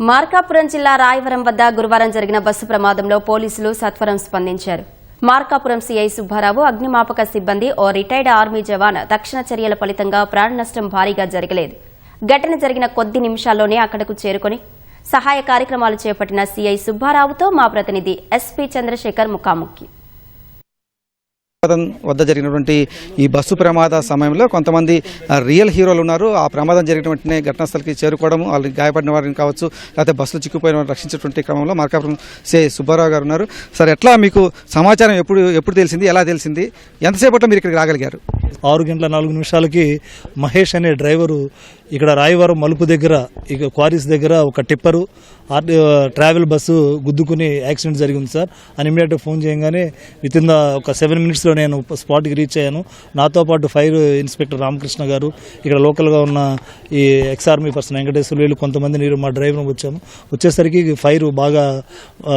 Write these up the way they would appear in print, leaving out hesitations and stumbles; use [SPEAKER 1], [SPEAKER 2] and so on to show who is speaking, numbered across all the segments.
[SPEAKER 1] మార్కాపురం జిల్లా రాయవరం వద్ద గురువారం జరిగిన బస్సు ప్రమాదంలో పోలీసులు సత్వరం స్పందించారు. మార్కాపురం సీఐ సుబ్బారావు, అగ్నిమాపక సిబ్బంది, ఓ రిటైర్డ్ ఆర్మీ జవాన్ తక్షణ చర్యల ఫలితంగా ప్రాణ నష్టం భారీగా జరగలేదు. ఘటన జరిగిన కొద్ది నిమిషాల్లోనే అక్కడకు చేరుకుని సహాయ కార్యక్రమాలు చేపట్టిన సీఐ సుబ్బారావుతో మా ప్రతినిధి ఎస్పీ చంద్రశేఖర్ ముఖాముఖి.
[SPEAKER 2] వద్ద జరిగినటువంటి ఈ బస్సు ప్రమాద సమయంలో కొంతమంది రియల్ హీరోలు ఉన్నారు. ఆ ప్రమాదం జరిగిన వెంటనే ఘటనాస్థలికి చేరుకోవడం, వాళ్ళు గాయపడిన వారిని కావచ్చు, లేకపోతే బస్సులు చిక్కుపోయిన వారిని రక్షించేటువంటి క్రమంలో మార్కాపురం సిఐ సుబ్బారావు గారు ఉన్నారు. సార్, ఎట్లా మీకు సమాచారం ఎప్పుడు తెలిసింది, ఎలా తెలిసింది, ఎంతసేపట్లో మీరు ఇక్కడికి రాగలిగారు?
[SPEAKER 3] 6:04 మహేష్ అనే డ్రైవరు ఇక్కడ రాయవరం మలుపు దగ్గర, ఇక క్వారీస్ దగ్గర ఒక టిప్పరు ట్రావెల్ బస్సు గుద్దుకుని యాక్సిడెంట్ జరిగింది సార్ అని ఇమీడియట్గా ఫోన్ చేయగానే వితిన్ ఒక 7 minutesలో నేను స్పాట్కి రీచ్ అయ్యాను. నాతో పాటు ఫైర్ ఇన్స్పెక్టర్ రామకృష్ణ గారు, ఇక్కడ లోకల్గా ఉన్న ఈ ఎక్స్-ఆర్మీ పర్సన్ వెంకటేశ్వర, వీళ్ళు కొంతమంది మా డ్రైవర్ వచ్చేసరికి బాగా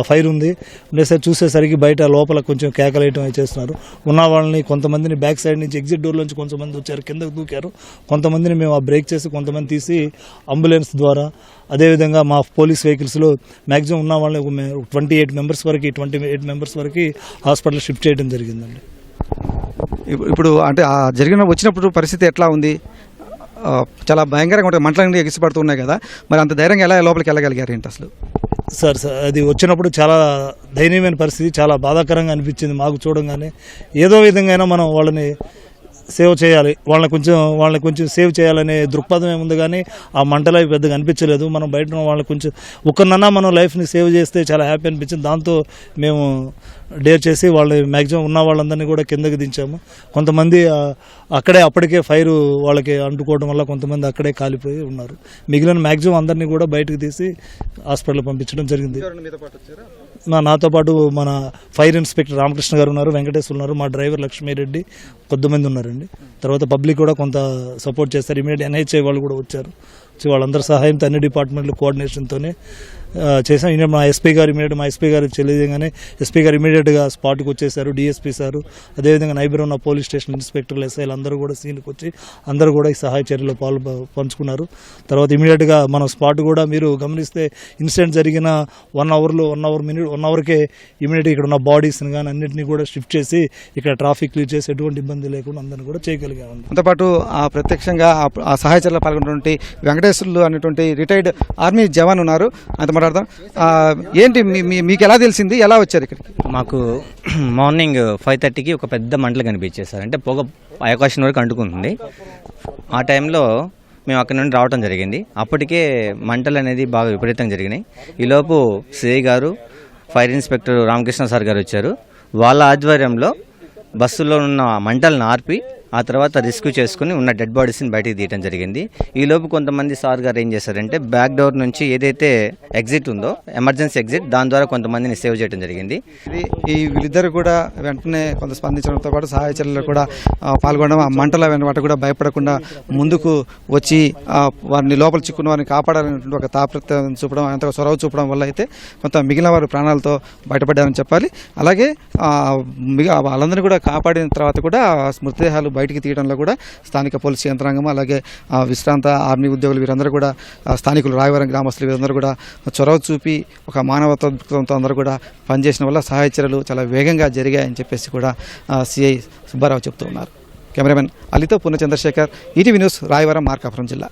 [SPEAKER 3] ఫైర్ ఉంది. ఉండేసరికి చూసేసరికి బయట లోపల కొంచెం కేకలేయటం చేస్తున్నారు. ఉన్న వాళ్ళని కొంతమందిని బ్యాక్ సైడ్ నుంచి ఎగ్జిట్ డోర్లోంచి కొంతమంది వచ్చారు, కిందకు దూకారు. కొంతమందిని మేము ఆ బ్రేక్ చేసి కొంతమంది తీసి అంబులెన్స్ ద్వారా, అదేవిధంగా మా పోలీస్ వెహికల్స్లో మ్యాక్సిమం ఉన్న వాళ్ళని 28 మెంబర్స్ వరకు హాస్పిటల్ షిఫ్ట్ చేయడం జరిగిందండి.
[SPEAKER 2] ఇప్పుడు అంటే వచ్చినప్పుడు పరిస్థితి ఎట్లా ఉంది? చాలా భయంకరంగా ఉంటుంది, మంటలన్నీ ఎగిసిపడుతున్నాయి కదా, మరి అంత ధైర్యంగా ఎలా లోపలికి వెళ్ళగలిగారు ఏంటి అసలు?
[SPEAKER 3] సార్, అది వచ్చినప్పుడు చాలా దయనీయమైన పరిస్థితి, చాలా బాధాకరంగా అనిపించింది మాకు చూడంగానే. ఏదో విధంగా అయినా మనం వాళ్ళని సేవ్ చేయాలి, వాళ్ళని కొంచెం సేవ్ చేయాలనే దృక్పథం ఏముంది, కానీ ఆ మంటలు పెద్దగా అనిపించలేదు. మనం బయట వాళ్ళని కొంచెం ఒకరినన్నా మనం లైఫ్ని సేవ్ చేస్తే చాలా హ్యాపీ అనిపించింది. దాంతో మేము డేర్ చేసి మ్యాక్సిమం ఉన్న వాళ్ళందరినీ కూడా కిందకి దించాము. కొంతమంది అప్పటికే ఫైర్ వాళ్ళకి అంటుకోవడం వల్ల కొంతమంది అక్కడే కాలిపోయి ఉన్నారు. మిగిలిన మ్యాక్సిమం అందరినీ కూడా బయటకు తీసి హాస్పిటల్ పంపించడం జరిగింది. నాతో పాటు మన ఫైర్ ఇన్స్పెక్టర్ రామకృష్ణ గారు ఉన్నారు, వెంకటేశ్వర ఉన్నారు, మా డ్రైవర్ లక్ష్మీరెడ్డి, కొద్దిమంది ఉన్నారండి. తర్వాత పబ్లిక్ కూడా కొంత సపోర్ట్ చేస్తారు. ఇమీడియట్ NHI వాళ్ళు కూడా వచ్చారు. వాళ్ళందరి సహాయంతో అన్ని డిపార్ట్మెంట్లు కోఆర్డినేషన్తోనే చేసాం. మా ఎస్పీ గారు తెలియగానే ఎస్పీ గారు ఇమీడియట్గా స్పాట్కి వచ్చేసారు. డిఎస్పీ సారు, అదేవిధంగా నైబర్ ఉన్న పోలీస్ స్టేషన్ ఇన్స్పెక్టర్లు, ఎస్ఐలు అందరూ కూడా సీన్కి వచ్చి అందరూ కూడా ఈ సహాయ చర్యలో పంచుకున్నారు. తర్వాత ఇమీడియట్గా మనం స్పాట్ కూడా మీరు గమనిస్తే ఇన్సిడెంట్ జరిగిన 1 అవర్కే ఇమీడియట్గా ఇక్కడ ఉన్న బాడీస్ని కానీ అన్నింటినీ కూడా షిఫ్ట్ చేసి ఇక్కడ ట్రాఫిక్ క్లియర్ చేసి ఎటువంటి ఇబ్బంది లేకుండా అందరినీ కూడా చేయగలిగాము.
[SPEAKER 2] దాంతోపాటు ప్రత్యక్షంగా ఆ సహాయ చర్యలో పాల్గొన్నటువంటి వెంకటేశ్వర్లు అనేటువంటి రిటైర్డ్ ఆర్మీ జవాన్ ఉన్నారు. అంత మాట్లాడదాం. ఏంటి మీకు ఎలా తెలిసింది, ఎలా వచ్చారు ఇక్కడికి?
[SPEAKER 4] మాకు మార్నింగ్ 5:30కి ఒక పెద్ద మంటలు కనిపించేది సార్. అంటే పొగ ఆకాశం వరకు అంటుకుంటుంది. ఆ టైంలో మేము అక్కడ నుండి రావడం జరిగింది. అప్పటికే మంటలు అనేది బాగా విపరీతంగా జరిగినాయి. ఈలోపు సిఐ గారు, ఫైర్ ఇన్స్పెక్టర్ రామకృష్ణ సార్ గారు వచ్చారు. వాళ్ళ ఆధ్వర్యంలో బస్సులో ఉన్న మంటలను ఆర్పి ఆ తర్వాత రెస్క్యూ చేసుకుని ఉన్న డెడ్ బాడీస్ని బయటికి తీయడం జరిగింది. ఈలోపు కొంతమంది సార్ గారు ఏం చేశారంటే బ్యాక్ డోర్ నుంచి ఏదైతే ఎగ్జిట్ ఉందో, ఎమర్జెన్సీ ఎగ్జిట్, దాని ద్వారా కొంతమందిని సేవ్ చేయడం జరిగింది.
[SPEAKER 2] వీళ్ళిద్దరు కూడా వెంటనే కొంత స్పందించడంతో పాటు సహాయ చర్యలు కూడా పాల్గొనడం, ఆ మంటల వాటి కూడా భయపడకుండా ముందుకు వచ్చి వారిని లోపల చిక్కున్న వారిని కాపాడాలనేటువంటి ఒక తాపత్రయం చూపడం, అంతగా చొరవ చూపడం వల్ల అయితే కొంత మిగిలిన వారు ప్రాణాలతో బయటపడ్డారని చెప్పాలి. అలాగే వాళ్ళందరినీ కూడా కాపాడిన తర్వాత కూడా మృతదేహాలు బయటికి తీయడంలో కూడా స్థానిక పోలీసు యంత్రాంగం, అలాగే విశ్రాంత ఆర్మీ ఉద్యోగులు, వీరందరూ కూడా స్థానికులు, రాయవరం గ్రామస్తులు, వీరందరూ కూడా చొరవ చూపి ఒక మానవత్వంతో అందరూ కూడా పనిచేసిన వల్ల సహాయ చర్యలు చాలా వేగంగా జరిగాయని చెప్పేసి కూడా సిఐ సుబ్బారావు చెబుతూ ఉన్నారు. కెమెరామెన్ అలీతో పూర్ణ చంద్రశేఖర్, ఈటీవీ న్యూస్, రాయవరం, మార్కాపురం జిల్లా.